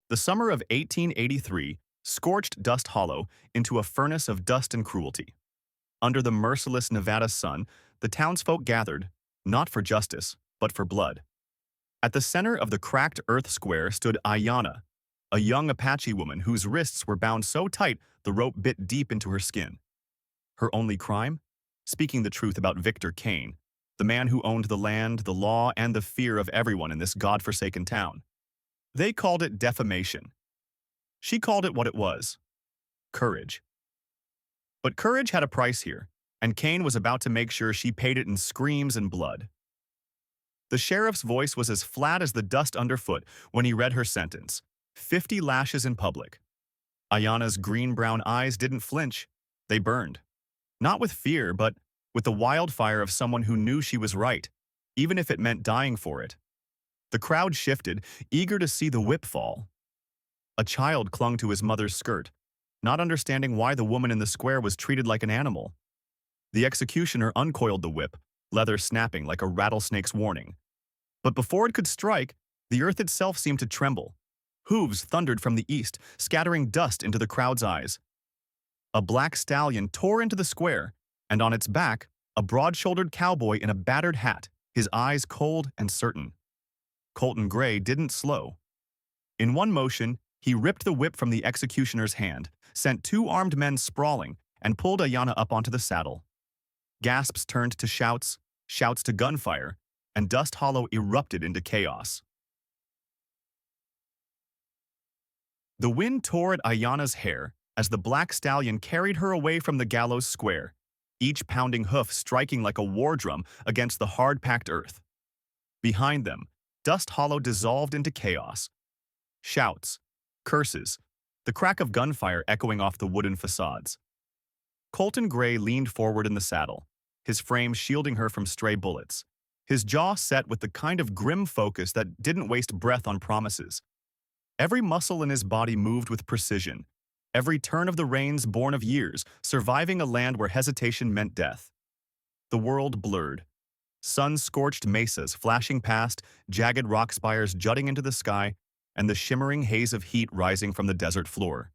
The summer of 1883 scorched Dust Hollow into a furnace of dust and cruelty. Under the merciless Nevada sun, the townsfolk gathered, not for justice, but for blood. At the center of the cracked earth square stood Ayanna, a young Apache woman whose wrists were bound so tight the rope bit deep into her skin. Her only crime? Speaking the truth about Victor Kane, the man who owned the land, the law, and the fear of everyone in this godforsaken town. They called it defamation. She called it what it was: courage. But courage had a price here, and Kane was about to make sure she paid it in screams and blood. The sheriff's voice was as flat as the dust underfoot when he read her sentence: 50 lashes in public. Ayanna's green-brown eyes didn't flinch. They burned. Not with fear, but with the wildfire of someone who knew she was right, even if it meant dying for it. The crowd shifted, eager to see the whip fall. A child clung to his mother's skirt, not understanding why the woman in the square was treated like an animal. The executioner uncoiled the whip, leather snapping like a rattlesnake's warning. But before it could strike, the earth itself seemed to tremble. Hooves thundered from the east, scattering dust into the crowd's eyes. A black stallion tore into the square, and on its back, a broad-shouldered cowboy in a battered hat, his eyes cold and certain. Colton Gray didn't slow. In one motion, he ripped the whip from the executioner's hand, sent two armed men sprawling, and pulled Ayanna up onto the saddle. Gasps turned to shouts, shouts to gunfire, and Dust Hollow erupted into chaos. The wind tore at Ayanna's hair as the black stallion carried her away from the gallows square, each pounding hoof striking like a war drum against the hard-packed earth. Behind them, Dust Hollow dissolved into chaos. Shouts, curses, the crack of gunfire echoing off the wooden facades. Colton Gray leaned forward in the saddle, his frame shielding her from stray bullets, his jaw set with the kind of grim focus that didn't waste breath on promises. Every muscle in his body moved with precision, every turn of the reins born of years, surviving a land where hesitation meant death. The world blurred. Sun-scorched mesas flashing past, jagged rock spires jutting into the sky, and the shimmering haze of heat rising from the desert floor.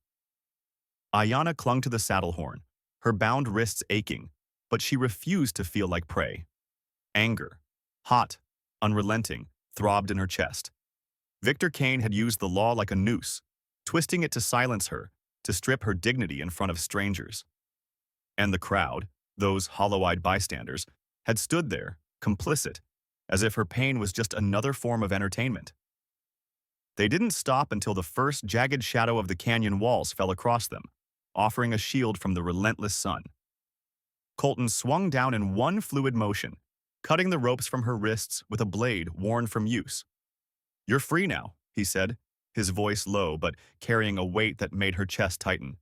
Ayanna clung to the saddle horn, her bound wrists aching, but she refused to feel like prey. Anger, hot, unrelenting, throbbed in her chest. Victor Kane had used the law like a noose, twisting it to silence her, to strip her dignity in front of strangers. And the crowd, those hollow-eyed bystanders, had stood there, complicit, as if her pain was just another form of entertainment. They didn't stop until the first jagged shadow of the canyon walls fell across them, offering a shield from the relentless sun. Colton swung down in one fluid motion, cutting the ropes from her wrists with a blade worn from use. "You're free now," he said, his voice low but carrying a weight that made her chest tighten.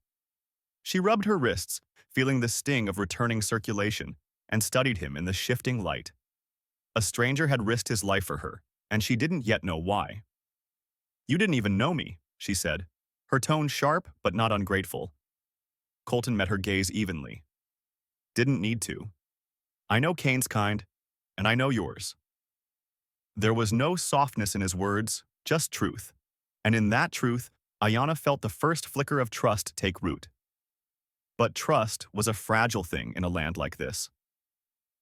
She rubbed her wrists, feeling the sting of returning circulation, and studied him in the shifting light. A stranger had risked his life for her, and she didn't yet know why. "You didn't even know me," she said, her tone sharp but not ungrateful. Colton met her gaze evenly. "Didn't need to. I know Kane's kind, and I know yours." There was no softness in his words, just truth. And in that truth, Ayanna felt the first flicker of trust take root. But trust was a fragile thing in a land like this.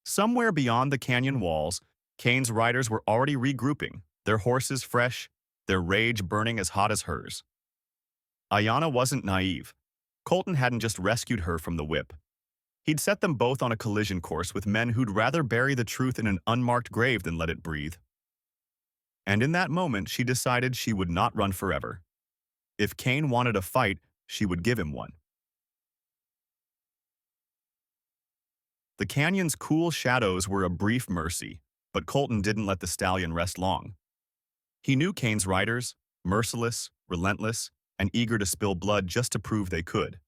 Somewhere beyond the canyon walls, Kane's riders were already regrouping, their horses fresh, their rage burning as hot as hers. Ayanna wasn't naive. Colton hadn't just rescued her from the whip. He'd set them both on a collision course with men who'd rather bury the truth in an unmarked grave than let it breathe. And in that moment, she decided she would not run forever. If Kane wanted a fight, she would give him one. The canyon's cool shadows were a brief mercy, but Colton didn't let the stallion rest long. He knew Kane's riders, merciless, relentless, and eager to spill blood just to prove they could.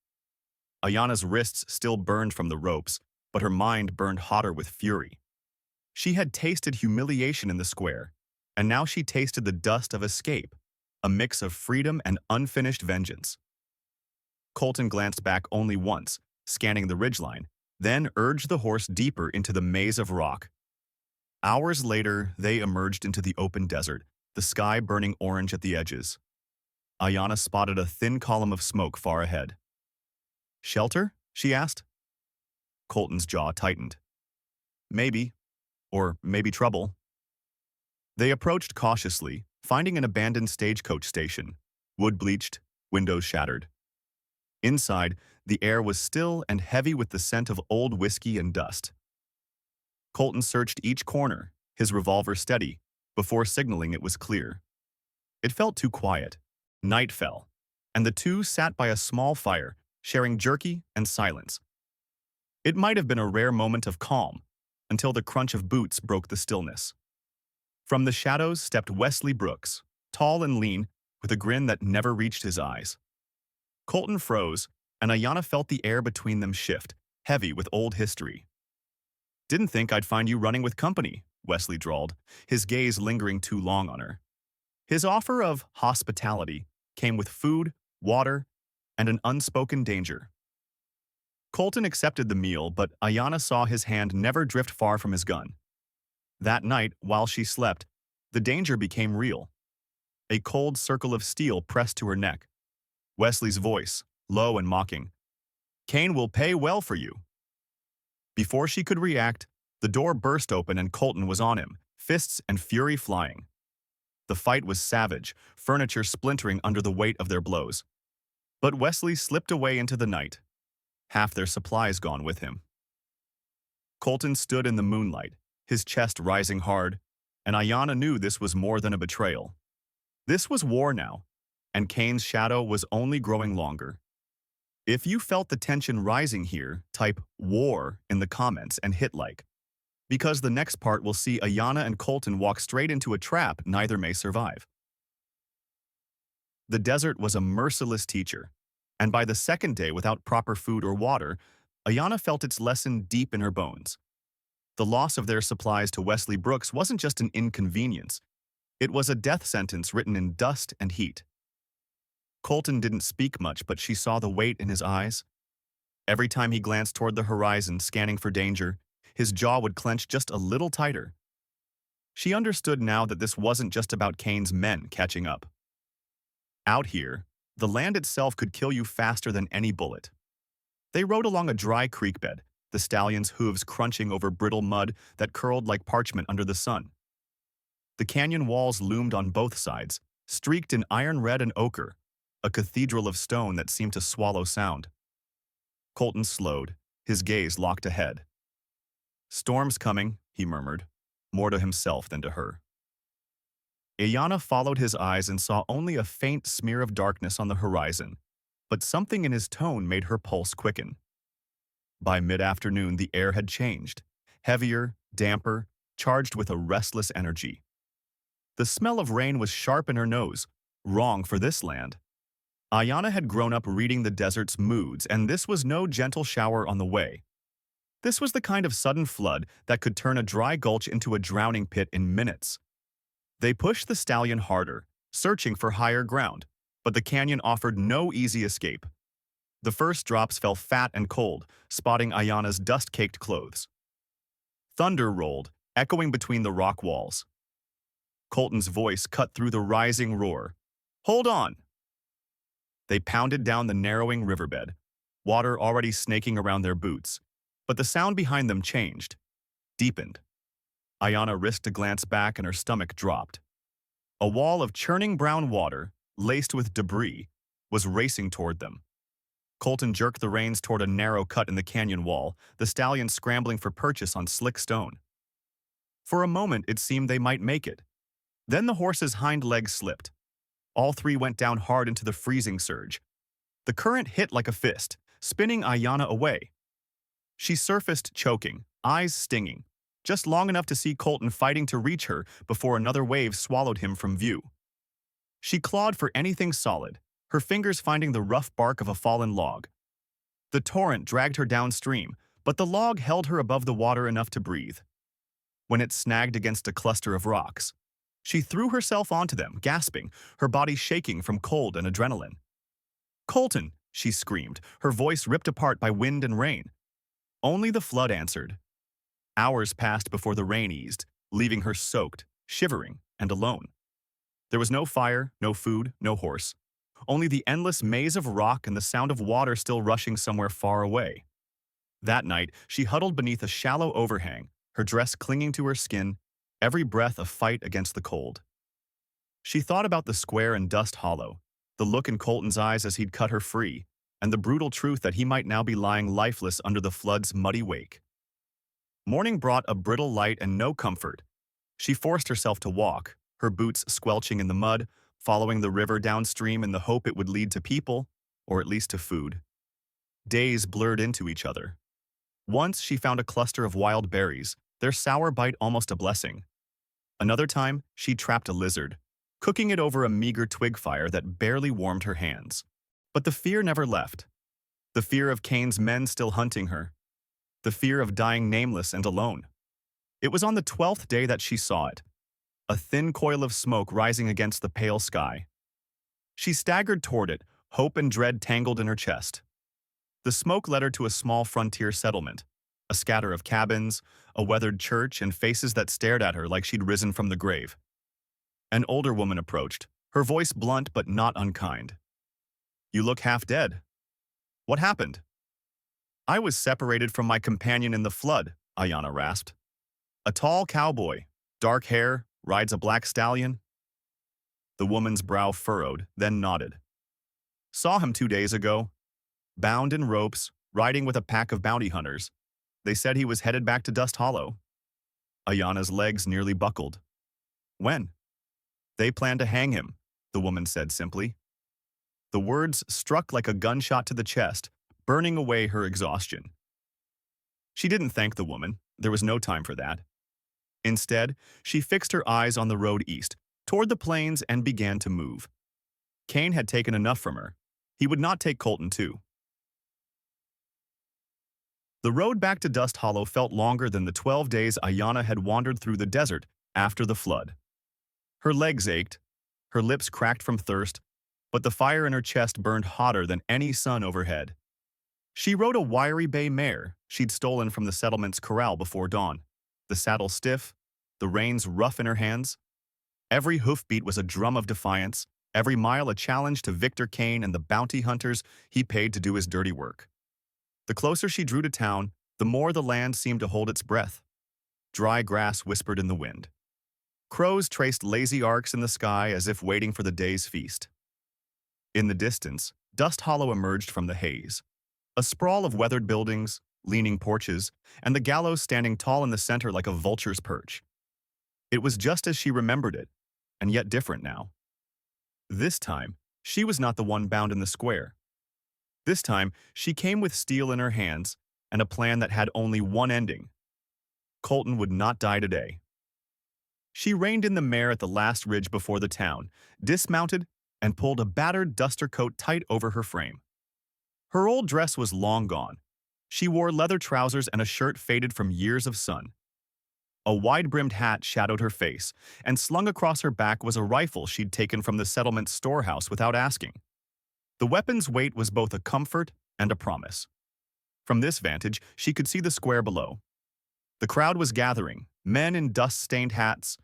Ayanna's wrists still burned from the ropes, but her mind burned hotter with fury. She had tasted humiliation in the square, and now she tasted the dust of escape, a mix of freedom and unfinished vengeance. Colton glanced back only once, scanning the ridgeline, then urged the horse deeper into the maze of rock. Hours later, they emerged into the open desert, the sky burning orange at the edges. Ayana spotted a thin column of smoke far ahead. "Shelter?" she asked. Colton's jaw tightened. "Maybe. Or maybe trouble." They approached cautiously, finding an abandoned stagecoach station, wood-bleached, windows shattered. Inside, the air was still and heavy with the scent of old whiskey and dust. Colton searched each corner, his revolver steady, before signaling it was clear. It felt too quiet. Night fell, and the two sat by a small fire, sharing jerky and silence. It might have been a rare moment of calm, until the crunch of boots broke the stillness. From the shadows stepped Wesley Brooks, tall and lean, with a grin that never reached his eyes. Colton froze, and Ayana felt the air between them shift, heavy with old history. "Didn't think I'd find you running with company," Wesley drawled, his gaze lingering too long on her. His offer of hospitality came with food, water, and an unspoken danger. Colton accepted the meal, but Ayana saw his hand never drift far from his gun. That night, while she slept, the danger became real. A cold circle of steel pressed to her neck. Wesley's voice, low and mocking. "Kane will pay well for you." Before she could react, the door burst open and Colton was on him, fists and fury flying. The fight was savage, furniture splintering under the weight of their blows. But Wesley slipped away into the night, half their supplies gone with him. Colton stood in the moonlight, his chest rising hard, and Ayana knew this was more than a betrayal. This was war now, and Kane's shadow was only growing longer. If you felt the tension rising here, type "war" in the comments and hit like, because the next part will see Ayana and Colton walk straight into a trap neither may survive. The desert was a merciless teacher, and by the second day without proper food or water, Ayana felt its lesson deep in her bones. The loss of their supplies to Wesley Brooks wasn't just an inconvenience, it was a death sentence written in dust and heat. Colton didn't speak much, but she saw the weight in his eyes. Every time he glanced toward the horizon, scanning for danger, his jaw would clench just a little tighter. She understood now that this wasn't just about Kane's men catching up. Out here, the land itself could kill you faster than any bullet. They rode along a dry creek bed, the stallion's hooves crunching over brittle mud that curled like parchment under the sun. The canyon walls loomed on both sides, streaked in iron red and ochre, a cathedral of stone that seemed to swallow sound. Colton slowed, his gaze locked ahead. "Storm's coming," he murmured, more to himself than to her. Ayana followed his eyes and saw only a faint smear of darkness on the horizon, but something in his tone made her pulse quicken. By mid-afternoon, the air had changed, heavier, damper, charged with a restless energy. The smell of rain was sharp in her nose, wrong for this land. Ayana had grown up reading the desert's moods, and this was no gentle shower on the way. This was the kind of sudden flood that could turn a dry gulch into a drowning pit in minutes. They pushed the stallion harder, searching for higher ground, but the canyon offered no easy escape. The first drops fell fat and cold, spotting Ayana's dust-caked clothes. Thunder rolled, echoing between the rock walls. Colton's voice cut through the rising roar. "Hold on!" They pounded down the narrowing riverbed, water already snaking around their boots, but the sound behind them changed, deepened. Ayana risked a glance back and her stomach dropped. A wall of churning brown water, laced with debris, was racing toward them. Colton jerked the reins toward a narrow cut in the canyon wall, the stallion scrambling for purchase on slick stone. For a moment, it seemed they might make it. Then the horse's hind legs slipped. All three went down hard into the freezing surge. The current hit like a fist, spinning Ayana away. She surfaced choking, eyes stinging, just long enough to see Colton fighting to reach her before another wave swallowed him from view. She clawed for anything solid, her fingers finding the rough bark of a fallen log. The torrent dragged her downstream, but the log held her above the water enough to breathe. When it snagged against a cluster of rocks, she threw herself onto them, gasping, her body shaking from cold and adrenaline. "Colton!" she screamed, her voice ripped apart by wind and rain. Only the flood answered. Hours passed before the rain eased, leaving her soaked, shivering, and alone. There was no fire, no food, no horse. only the endless maze of rock and the sound of water still rushing somewhere far away. That night, she huddled beneath a shallow overhang, her dress clinging to her skin, every breath a fight against the cold. She thought about the square in Dust Hollow, the look in Colton's eyes as he'd cut her free, and the brutal truth that he might now be lying lifeless under the flood's muddy wake. Morning brought a brittle light and no comfort. She forced herself to walk, her boots squelching in the mud, following the river downstream in the hope it would lead to people, or at least to food. Days blurred into each other. Once she found a cluster of wild berries, their sour bite almost a blessing. Another time, she trapped a lizard, cooking it over a meager twig fire that barely warmed her hands. But the fear never left. The fear of Cain's men still hunting her. The fear of dying nameless and alone. It was on the 12th day that she saw it, a thin coil of smoke rising against the pale sky. She staggered toward it, hope and dread tangled in her chest. The smoke led her to a small frontier settlement, a scatter of cabins, a weathered church, and faces that stared at her like she'd risen from the grave. An older woman approached, her voice blunt but not unkind. "You look half dead. What happened?" "I was separated from my companion in the flood," Ayanna rasped. "A tall cowboy, dark hair, rides a black stallion." The woman's brow furrowed, then nodded. "Saw him 2 days ago. Bound in ropes, riding with a pack of bounty hunters. They said he was headed back to Dust Hollow." Ayanna's legs nearly buckled. "When?" "They plan to hang him," the woman said simply. The words struck like a gunshot to the chest, burning away her exhaustion. She didn't thank the woman. There was no time for that. Instead, she fixed her eyes on the road east, toward the plains, and began to move. Cain had taken enough from her. He would not take Colton too. The road back to Dust Hollow felt longer than the 12 days Ayanna had wandered through the desert after the flood. Her legs ached, her lips cracked from thirst, but the fire in her chest burned hotter than any sun overhead. She rode a wiry bay mare she'd stolen from the settlement's corral before dawn, the saddle stiff, the reins rough in her hands. Every hoofbeat was a drum of defiance, every mile a challenge to Victor Cain and the bounty hunters he paid to do his dirty work. The closer she drew to town, the more the land seemed to hold its breath. Dry grass whispered in the wind. Crows traced lazy arcs in the sky as if waiting for the day's feast. In the distance, Dust Hollow emerged from the haze. A sprawl of weathered buildings, leaning porches, and the gallows standing tall in the center like a vulture's perch. It was just as she remembered it, and yet different now. This time, she was not the one bound in the square. This time, she came with steel in her hands and a plan that had only one ending. Colton would not die today. She reined in the mare at the last ridge before the town, dismounted, and pulled a battered duster coat tight over her frame. Her old dress was long gone. She wore leather trousers and a shirt faded from years of sun. A wide-brimmed hat shadowed her face, and slung across her back was a rifle she'd taken from the settlement's storehouse without asking. The weapon's weight was both a comfort and a promise. From this vantage, she could see the square below. The crowd was gathering, men in dust-stained hats,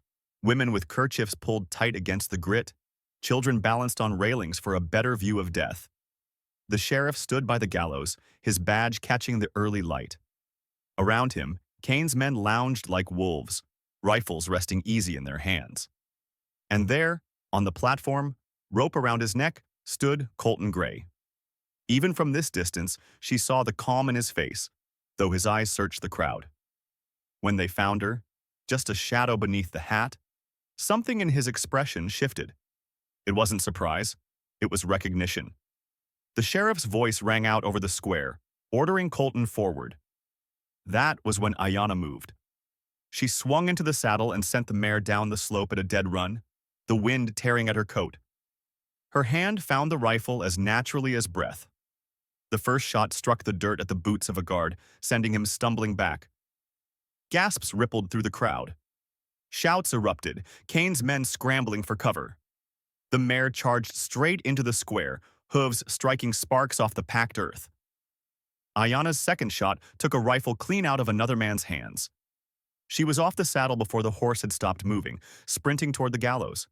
women with kerchiefs pulled tight against the grit, children balanced on railings for a better view of death. The sheriff stood by the gallows, his badge catching the early light. Around him, Cain's men lounged like wolves, rifles resting easy in their hands. And there, on the platform, rope around his neck, stood Colton Gray. Even from this distance, she saw the calm in his face, though his eyes searched the crowd. When they found her, just a shadow beneath the hat, something in his expression shifted. It wasn't surprise, it was recognition. The sheriff's voice rang out over the square, ordering Colton forward. That was when Ayanna moved. She swung into the saddle and sent the mare down the slope at a dead run, the wind tearing at her coat. Her hand found the rifle as naturally as breath. The first shot struck the dirt at the boots of a guard, sending him stumbling back. Gasps rippled through the crowd. Shouts erupted, Cain's men scrambling for cover. The mare charged straight into the square, hooves striking sparks off the packed earth. Ayanna's second shot took a rifle clean out of another man's hands. She was off the saddle before the horse had stopped moving, sprinting toward the gallows.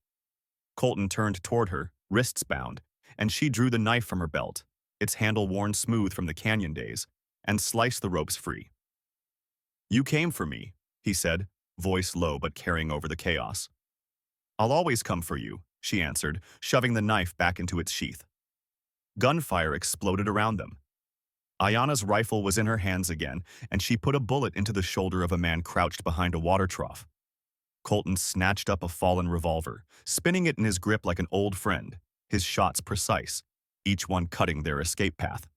Colton turned toward her, wrists bound, and she drew the knife from her belt, its handle worn smooth from the canyon days, and sliced the ropes free. "You came for me," he said, voice low but carrying over the chaos. "I'll always come for you," she answered, shoving the knife back into its sheath. Gunfire exploded around them. Ayana's rifle was in her hands again, and she put a bullet into the shoulder of a man crouched behind a water trough. Colton snatched up a fallen revolver, spinning it in his grip like an old friend, his shots precise, each one cutting their escape path.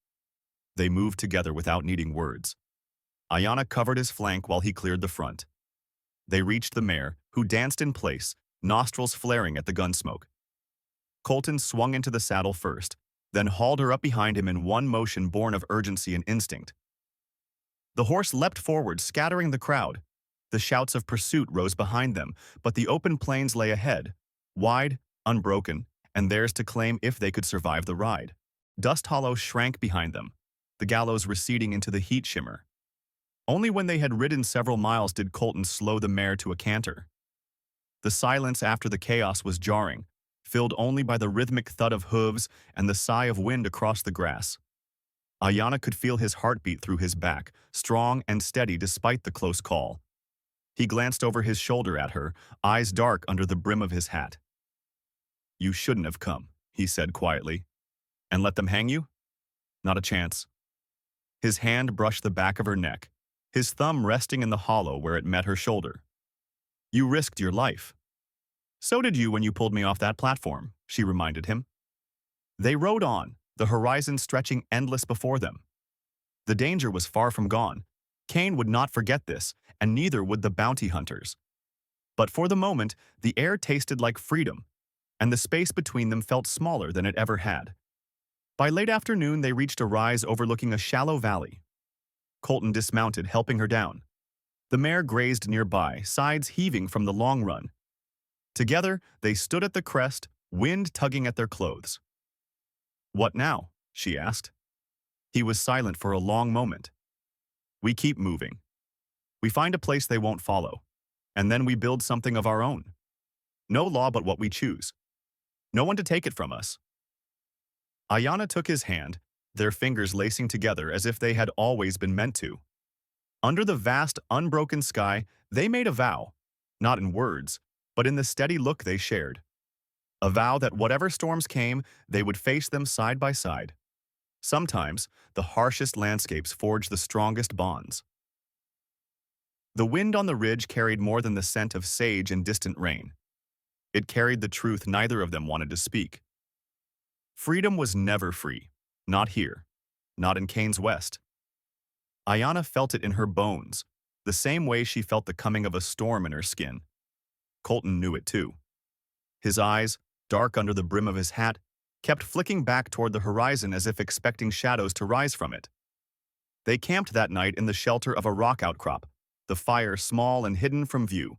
They moved together without needing words. Ayana covered his flank while he cleared the front. They reached the mare, who danced in place, nostrils flaring at the gun smoke. Colton swung into the saddle first, then hauled her up behind him in one motion born of urgency and instinct. The horse leapt forward, scattering the crowd. The shouts of pursuit rose behind them, but the open plains lay ahead, wide, unbroken, and theirs to claim if they could survive the ride. Dust Hollow shrank behind them, the gallows receding into the heat shimmer. Only when they had ridden several miles did Colton slow the mare to a canter. The silence after the chaos was jarring, filled only by the rhythmic thud of hooves and the sigh of wind across the grass. Ayana could feel his heartbeat through his back, strong and steady despite the close call. He glanced over his shoulder at her, eyes dark under the brim of his hat. "You shouldn't have come," he said quietly. "And let them hang you? Not a chance." His hand brushed the back of her neck, his thumb resting in the hollow where it met her shoulder. "You risked your life." "So did you when you pulled me off that platform," she reminded him. They rode on, the horizon stretching endless before them. The danger was far from gone. Cain would not forget this, and neither would the bounty hunters. But for the moment, the air tasted like freedom, and the space between them felt smaller than it ever had. By late afternoon, they reached a rise overlooking a shallow valley. Colton dismounted, helping her down. The mare grazed nearby, sides heaving from the long run. Together, they stood at the crest, wind tugging at their clothes. "What now?" she asked. He was silent for a long moment. "We keep moving. We find a place they won't follow, and then we build something of our own. No law but what we choose. No one to take it from us." Ayana took his hand, their fingers lacing together as if they had always been meant to. Under the vast, unbroken sky, they made a vow, not in words, but in the steady look they shared. A vow that whatever storms came, they would face them side by side. Sometimes, the harshest landscapes forge the strongest bonds. The wind on the ridge carried more than the scent of sage and distant rain. It carried the truth neither of them wanted to speak. Freedom was never free. Not here. Not in Cain's West. Ayana felt it in her bones, the same way she felt the coming of a storm in her skin. Colton knew it too. His eyes, dark under the brim of his hat, kept flicking back toward the horizon as if expecting shadows to rise from it. They camped that night in the shelter of a rock outcrop, the fire small and hidden from view.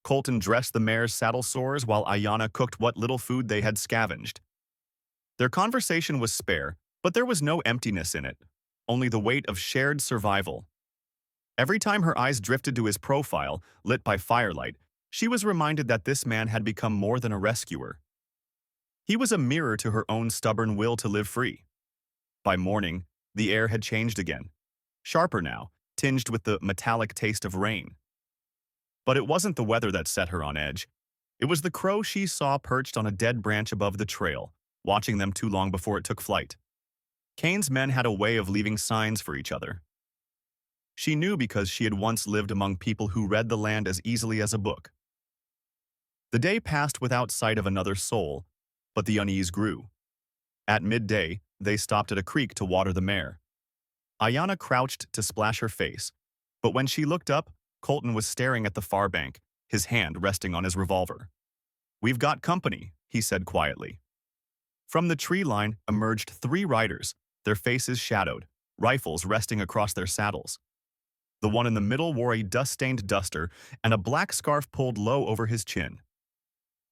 Colton dressed the mare's saddle sores while Ayana cooked what little food they had scavenged. Their conversation was spare, but there was no emptiness in it, only the weight of shared survival. Every time her eyes drifted to his profile, lit by firelight, she was reminded that this man had become more than a rescuer. He was a mirror to her own stubborn will to live free. By morning, the air had changed again, sharper now, tinged with the metallic taste of rain. But it wasn't the weather that set her on edge. It was the crow she saw perched on a dead branch above the trail, watching them too long before it took flight. Cain's men had a way of leaving signs for each other. She knew because she had once lived among people who read the land as easily as a book. The day passed without sight of another soul, but the unease grew. At midday, they stopped at a creek to water the mare. Ayana crouched to splash her face, but when she looked up, Colton was staring at the far bank, his hand resting on his revolver. "We've got company," he said quietly. From the tree line emerged 3 riders, their faces shadowed, rifles resting across their saddles. The one in the middle wore a dust-stained duster and a black scarf pulled low over his chin.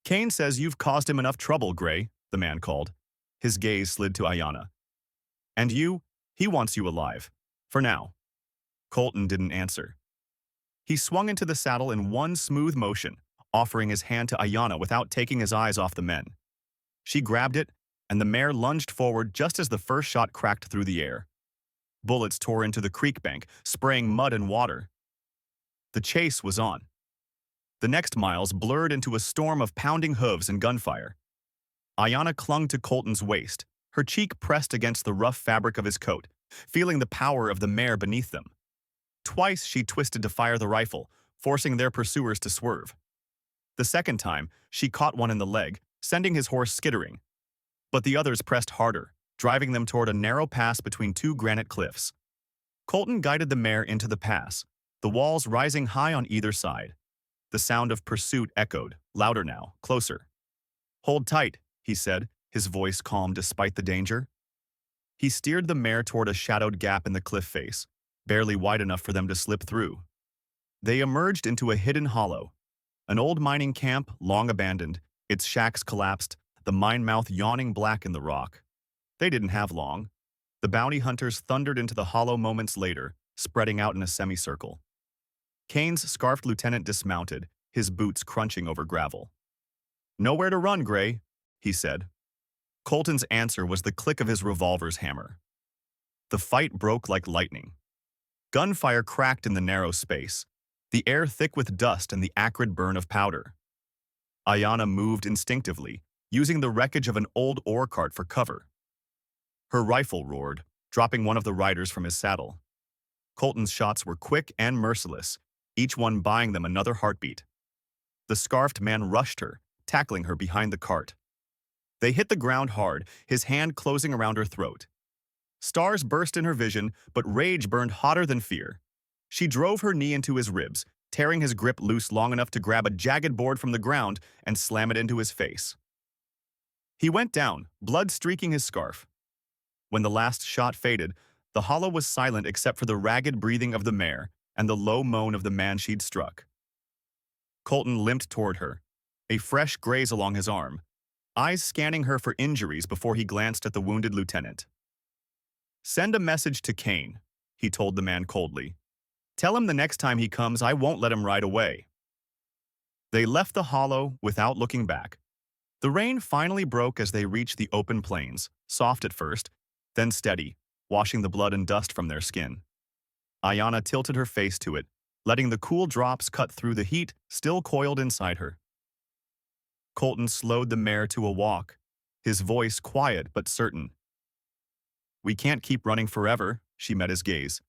"Cain says you've caused him enough trouble, Gray," the man called. His gaze slid to Ayana. "And you, he wants you alive. For now." Colton didn't answer. He swung into the saddle in one smooth motion, offering his hand to Ayana without taking his eyes off the men. She grabbed it, and the mare lunged forward just as the first shot cracked through the air. Bullets tore into the creek bank, spraying mud and water. The chase was on. The next miles blurred into a storm of pounding hooves and gunfire. Ayanna clung to Colton's waist, her cheek pressed against the rough fabric of his coat, feeling the power of the mare beneath them. Twice she twisted to fire the rifle, forcing their pursuers to swerve. The second time, she caught one in the leg, sending his horse skittering. But the others pressed harder, driving them toward a narrow pass between two granite cliffs. Colton guided the mare into the pass, the walls rising high on either side. The sound of pursuit echoed, louder now, closer. "Hold tight," he said, his voice calm despite the danger. He steered the mare toward a shadowed gap in the cliff face, barely wide enough for them to slip through. They emerged into a hidden hollow, an old mining camp long abandoned, its shacks collapsed, the mine mouth yawning black in the rock. They didn't have long. The bounty hunters thundered into the hollow moments later, spreading out in a semicircle. Kane's scarfed lieutenant dismounted, his boots crunching over gravel. "Nowhere to run, Gray," he said. Colton's answer was the click of his revolver's hammer. The fight broke like lightning. Gunfire cracked in the narrow space, the air thick with dust and the acrid burn of powder. Ayanna moved instinctively, using the wreckage of an old ore cart for cover. Her rifle roared, dropping one of the riders from his saddle. Colton's shots were quick and merciless, each one buying them another heartbeat. The scarfed man rushed her, tackling her behind the cart. They hit the ground hard, his hand closing around her throat. Stars burst in her vision, but rage burned hotter than fear. She drove her knee into his ribs, tearing his grip loose long enough to grab a jagged board from the ground and slam it into his face. He went down, blood streaking his scarf. When the last shot faded, the hollow was silent except for the ragged breathing of the mare and the low moan of the man she'd struck. Colton limped toward her, a fresh graze along his arm, eyes scanning her for injuries before he glanced at the wounded lieutenant. "Send a message to Kane," he told the man coldly. "Tell him the next time he comes I won't let him ride away." They left the hollow without looking back. The rain finally broke as they reached the open plains, soft at first, then steady, washing the blood and dust from their skin. Ayanna tilted her face to it, letting the cool drops cut through the heat still coiled inside her. Colton slowed the mare to a walk, his voice quiet but certain. "We can't keep running forever," she met his gaze.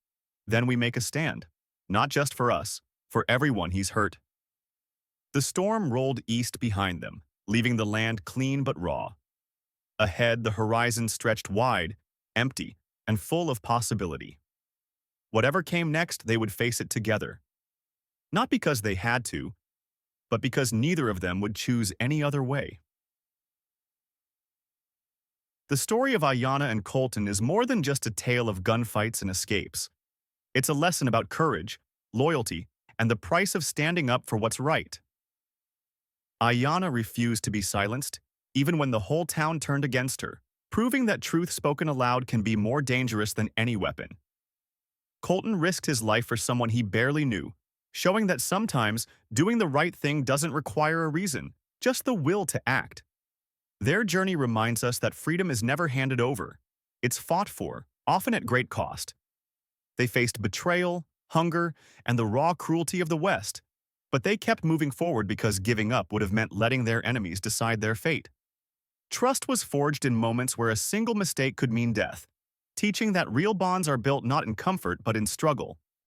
"Then we make a stand. Not just for us, for everyone he's hurt." The storm rolled east behind them, leaving the land clean but raw. Ahead, the horizon stretched wide, empty, and full of possibility. Whatever came next, they would face it together. Not because they had to, but because neither of them would choose any other way. The story of Ayanna and Colton is more than just a tale of gunfights and escapes. It's a lesson about courage, loyalty, and the price of standing up for what's right. Ayanna refused to be silenced, even when the whole town turned against her, proving that truth spoken aloud can be more dangerous than any weapon. Colton risked his life for someone he barely knew, showing that sometimes doing the right thing doesn't require a reason, just the will to act. Their journey reminds us that freedom is never handed over. It's fought for, often at great cost. They faced betrayal, hunger, and the raw cruelty of the West, but they kept moving forward because giving up would have meant letting their enemies decide their fate. Trust was forged in moments where a single mistake could mean death, teaching that real bonds are built not in comfort but in struggle.